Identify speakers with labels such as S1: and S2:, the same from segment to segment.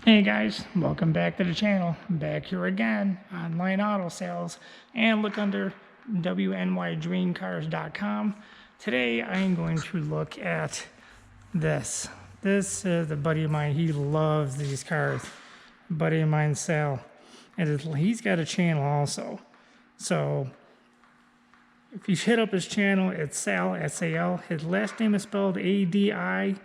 S1: Hey guys, welcome back to the channel. I'm back here again, online auto sales, and look under WNYDreamCars.com. Today I am going to look at this. This is a buddy of mine. He loves these cars. A buddy of mine, Sal, and he's got a channel also. So if you hit up his channel, it's Sal, S-A-L. His last name is spelled A-D-I-M-E-Y.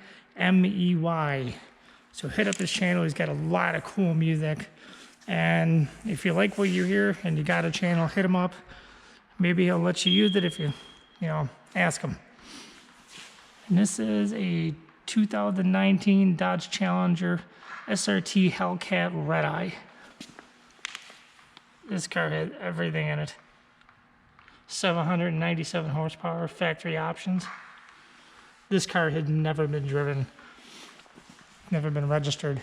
S1: So hit up his channel. He's got a lot of cool music. And if you like what you hear and you got a channel, hit him up. Maybe he'll let you use it if you ask him. And this is a 2019 Dodge Challenger SRT Hellcat Red Eye. This car has everything in it. 797 horsepower, factory options. This car had never been driven. Never been registered.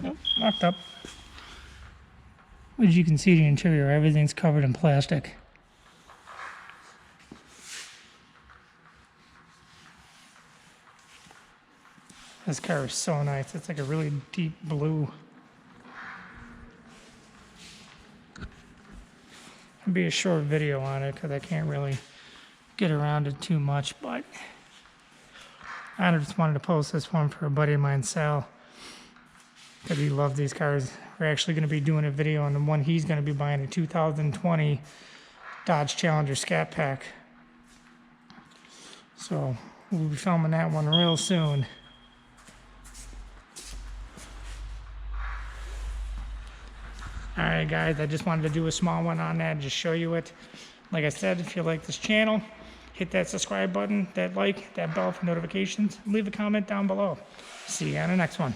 S1: Nope, locked up. As you can see, the interior, everything's covered in plastic. This car is so nice. It's like a really deep blue. It'll be a short video on it because I can't really get around it too much, but I just wanted to post this one for a buddy of mine, Sal, because he loves these cars. We're actually going to be doing a video on the one he's going to be buying, a 2020 Dodge Challenger Scat Pack. So we'll be filming that one real soon. Alright guys, I just wanted to do a small one on that, just show you it. Like I said, if you like this channel, hit that subscribe button, that like, that bell for notifications, leave a comment down below. See you on the next one.